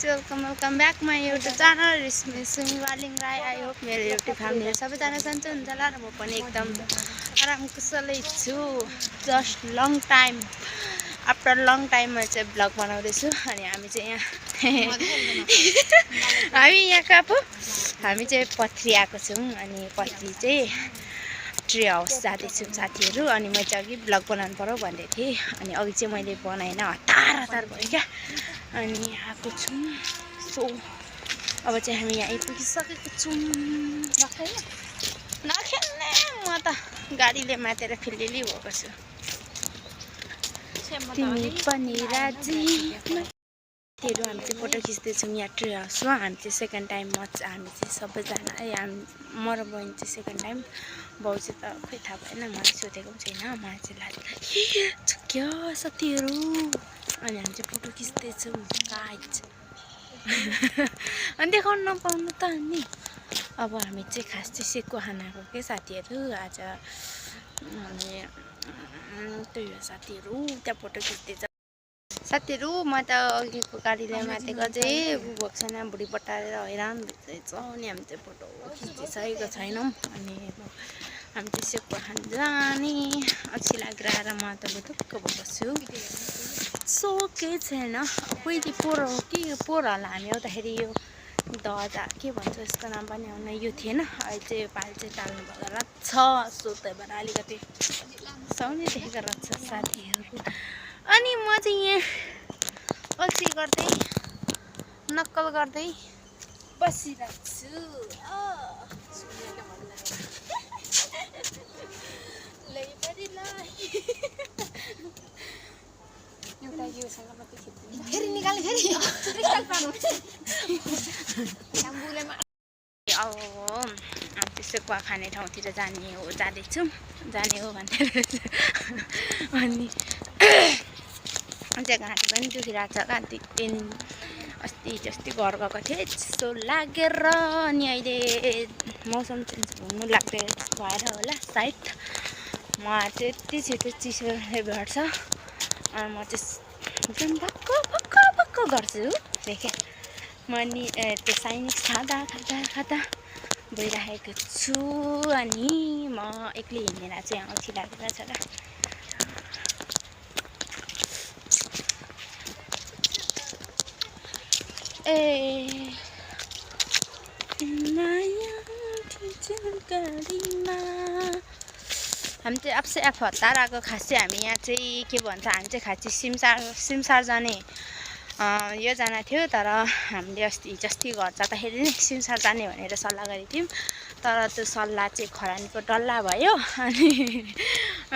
Welcome back my YouTube channel Rismi Sumiwaling Rai. I hope मेरो YouTube family सबैजना सन्चै हुन्छ होला र म पनि एकदम आराम कुशलै छु। Just long time after long टाइममा चाहिँ ब्लग बनाउँदैछु। अनि हामी चाहिँ यहाँ यहाँ कहाँ पो हामी चाहिँ पथरी आएको छौँ। अनि पथरी चाहिँ ट्री हाउस जाँदैछौँ साथीहरू। अनि मैले चाहिँ अघि ब्लग बनाउनु पर्यो भन्दै थिएँ। अनि अघि चाहिँ मैले बनाएन, हतार भयो क्या। अनि आएको छौँ। सो अब चाहिँ हामी यहाँ आइपुगिसकेको छौँ। नखेल्ने म त गाडीले मातेर फिलिली भएको छु। तिमी पनि राजी। त्योहरू हामी चाहिँ फोटो खिच्दैछौँ यहाँ ट्री हाउसमा। हामी चाहिँ सेकेन्ड टाइममा हामी चाहिँ सबैजना म र बहिनी चाहिँ सेकेन्ड टाइम। बाउ चाहिँ त खोइ थाहा भएन, मलाई सोधेको पनि छैन। मलाई चाहिँ लाग्यो क्या साथीहरू। अनि हामी चाहिँ फोटो खिच्दैछौँ गाइज। अनि देखाउनु नपाउनु त। अनि अब हामी चाहिँ खास चाहिँ सेकु खानाको के साथीहरू आज। अनि त्यही हो साथीहरू, त्यहाँ फोटो खिच्दैछ साथीहरू। म त अघिको गाडीलाई मातेको चाहिँ भएको छैन, भुँडी पटाएर हैरान भइरहेछ। अनि हामी चाहिँ फोटो खिचिसकेको छैनौँ। अनि हामी चाहिँ सेकु खानु जाने अल्छी लागेर आएर म त ढुक्क भएको छु। सो केही छैन, पहिले पोहोर हो कि पोहोर होला हामी आउँदाखेरि यो दजा के भन्छ यसको नाम पनि आउन यो थिएन। अहिले चाहिँ पाल चाहिँ टाल्नु भएको रहेछ। सो त्यही भएर अलिकति साउनी देखेको रहेछ साथीहरू। अनि म चाहिँ यहाँ अल्छी गर्दै नक्कल गर्दै बसिरहेको छु। एउटा योसँग मात्रै खिच्नु फेरि निकाल्ने फेरि अब हामी चाहिँ सेकुवा खाने ठाउँतिर जाँदैछौँ जाने हो भनेर। अनि चाहिँ घाँटी पनि दुखिरहेको छ क्या। 2 दिन अस्ति जस्तै घर गएको थिएँ त्यस्तो लागेर। अनि अहिले मौसम चेन्ज हुनु लाग्दै भएर होला सायद। म चाहिँ यति छिटो चिसोले भेट्छ। अनि म चाहिँ भक्क गर्छु देखेँ। म नि त्यो साइनिक खाँदा भइरहेको छु। अनि म एक्लै हिँडेर चाहिँ अल्छी लागेर छ क्या। हामी चाहिँ आफै हतार आएको। खास चाहिँ हामी यहाँ चाहिँ के भन्छ, हामी चाहिँ खास चाहिँ सिमसार जाने योजना थियो। तर हामीले अस्ति घर जाँदाखेरि नै सिमसार जाने भनेर सल्लाह गरेको थियौँ। तर त्यो सल्लाह चाहिँ खरानीको डल्ला भयो।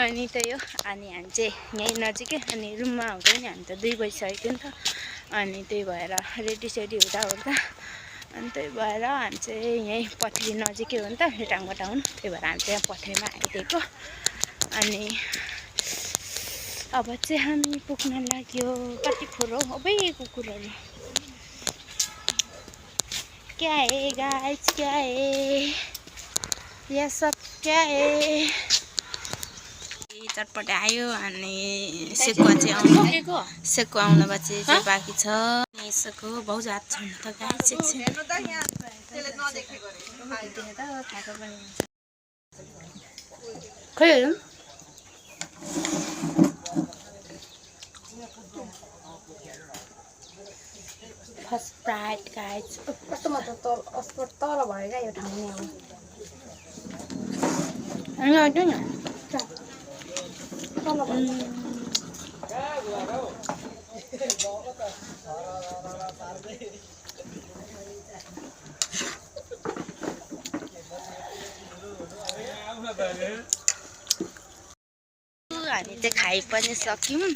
अनि त्यही हो। अनि हामी चाहिँ यहीँ नजिकै अनि रुममा हुँदै नि हामी त 2 बजिसकेको नि त। अनि त्यही भएर रेडी हुँदा अनि त्यही भएर हामी चाहिँ यहीँ पथरी नजिकै हो नि त, टाउन। त्यही भएर हामी चाहिँ यहाँ पथरीमा आइदिएको। अनि अब चाहिँ हामी पुग्न लाग्यो। कति खोर हो अबै कुकुरहरू। क्या है गाइस, क्या है ये सब, क्या है। चटपट आयो। अनि सेकुवा चाहिँ आउनु बाँकी छ। यसको भाउजू हात छ त गाइस एकछिन। खै फर्स्ट प्राइड गाइस। कस्तोमा त तल भयो क्या यो ठाउँ नि। अब हामी चाहिँ खाइ पनि सक्यौँ।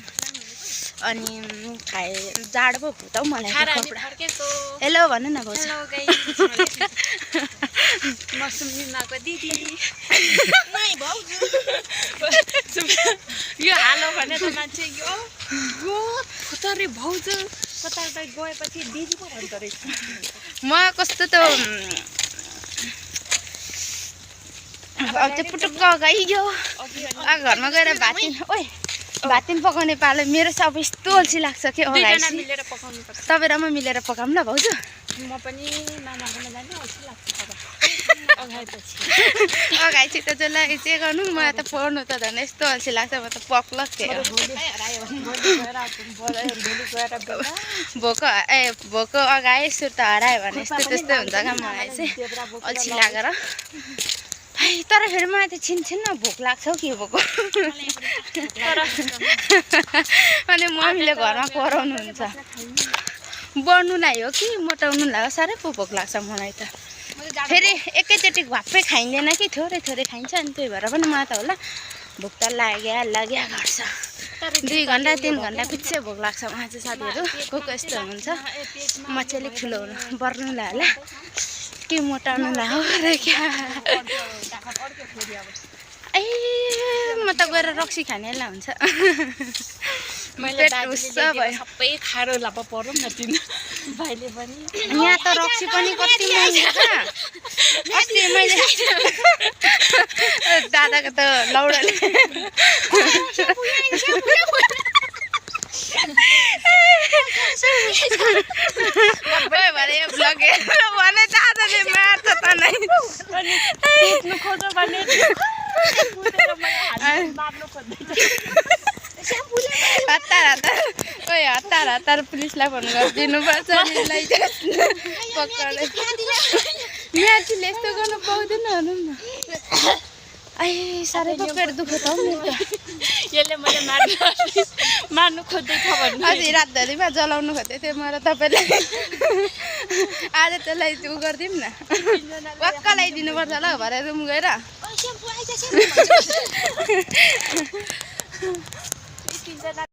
अनि जाडो पो भुताउ मलाई। हेलो भन्नु न भाउजू। यो हालो भने त मान्छे यो कतरे भाउजू कता गएपछि दिदी पो भन्छ रहेछ। म कस्तो त अब चाहिँ पुटुक्क गइयो घरमा गएर भाती। ओइ भात पनि पकाउने पालो मेरो चाहिँ अब यस्तो अल्छी लाग्छ के दुईजना मिलेर पकाउनु पर्छ तपाईँ र म मिलेर पकाऊँ ल भाउजू म पनि मामाकोमा जाने अल्छी लाग्छ तर अगाएपछि अगाएपछि त जसलाई चाहिँ गर्नु मलाई त पढ्नु त झन् यस्तो अल्छी लाग्छ म त पक्लक थिएँ भोको अगाए सुर त हरायो भने यस्तो त्यस्तै हुन्छ क्या मलाई चाहिँ अल्छी लागेर तर फेरि मलाई त छिनछिन भोक लाग्छ हौ के भोको अनि मम्मीले घरमा कराउनुहुन्छ बढ्नुलाई हो कि मोटाउनुलाई हो साह्रै पो भोक लाग्छ मलाई त फेरि एकैचोटि भ्वाप्पै खाइँदैन कि थोरै थोरै खाइन्छ अनि त्यही भएर पनि मलाई त होला भोक त लाग्या गर्छ 2 घन्टा 3 घन्टा पछि भोक लाग्छ मलाई चाहिँ साथीहरू को यस्तो हुनुहुन्छ म चाहिँ अलिक ठुलो हुनु बढ्नुलाई होला के मोटाउनुलाई हो र क्या ए म त गएर रक्सी खानेलाई हुन्छ मैले सबै खाएर लापा परौँ न तिन भाइले पनि यहाँ त रक्सी पनि कति महँगो छ अस्ति मैले दादाको त लौडाले भने दादाले मार्छ त नै हतार पुलिसलाई फोन गरिदिनुपर्छ म्याचीले यस्तो गर्नु पाउँदैन भनौँ न ai साह्रै पो पेट दुख्यो त मेरो त यसले मैले मार्नु खोज्दै छ भन्नु अस्ति रातभरिमा जलाउनु खोज्दै थियो मलाई तपाईँले आज त्यसलाई उ गरिदिउँ न पक्क लगाइदिनुपर्छ ल भरे रुम गएर